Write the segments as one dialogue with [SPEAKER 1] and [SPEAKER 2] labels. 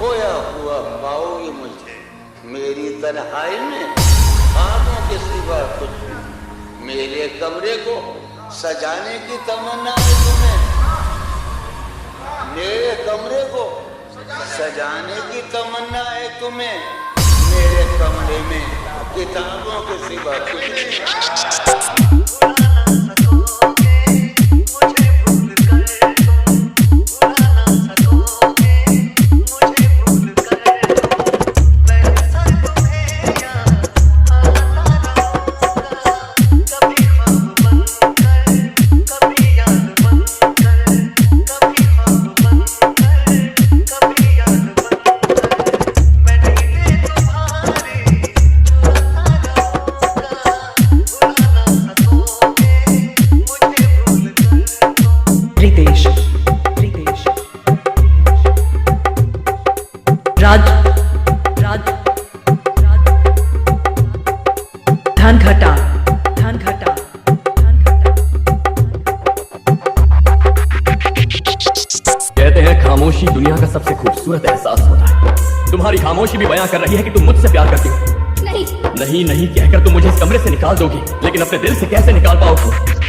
[SPEAKER 1] खोया हुआ पाओगे मुझे मेरी तन्हाई में, ख्वाबों के सिवा कुछ मेरे कमरे को सजाने की तमन्ना है तुम्हें, मेरे कमरे को सजाने की तमन्ना है तुम्हें, मेरे कमरे में किताबों के सिवा कुछ नहीं।
[SPEAKER 2] राज राज धन घटा धन घटा धन घटा।
[SPEAKER 3] कहते हैं खामोशी दुनिया का सबसे खूबसूरत एहसास होता है। तुम्हारी खामोशी भी बयां कर रही है कि तुम मुझसे प्यार करती हो।
[SPEAKER 4] नहीं
[SPEAKER 3] नहीं नहीं कहकर तुम मुझे इस कमरे से निकाल दोगी, लेकिन अपने दिल से कैसे निकाल पाओगी?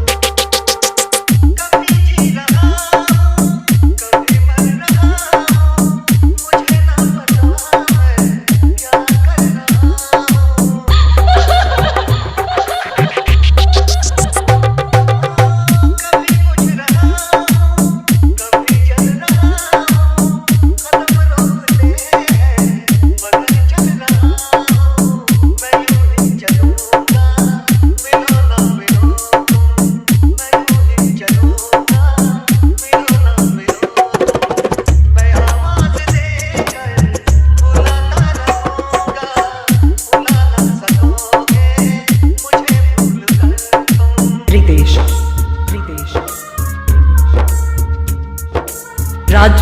[SPEAKER 2] राज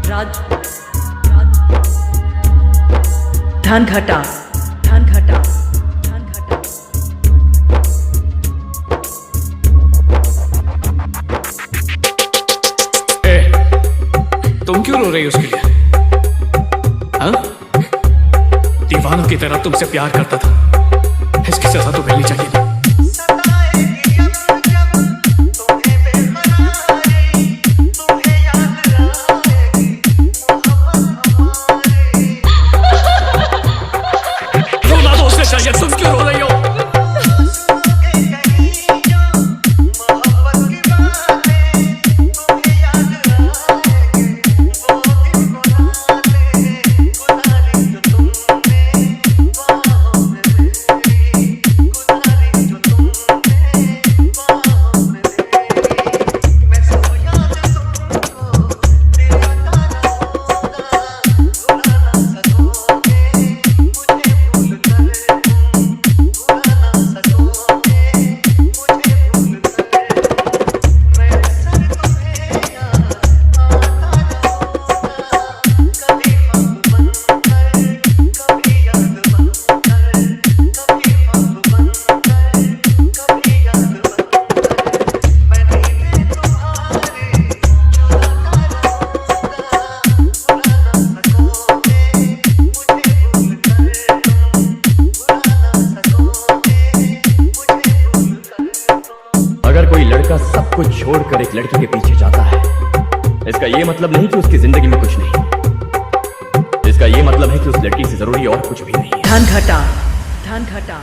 [SPEAKER 2] राज धन घटा धन घटा धन घटा।
[SPEAKER 5] तुम क्यों रो रही हो उसके लिए? हाँ? दीवानों की तरह तुमसे प्यार करता था, इसकी सजा तो मिलनी चाहिए थी। तुम क्यों रो रही हो?
[SPEAKER 3] सब कुछ छोड़कर एक लड़की के पीछे जाता है, इसका यह मतलब नहीं कि उसकी जिंदगी में कुछ नहीं, इसका यह मतलब है कि उस लड़की से जरूरी और कुछ भी नहीं है।
[SPEAKER 2] धन घटा धन घटा।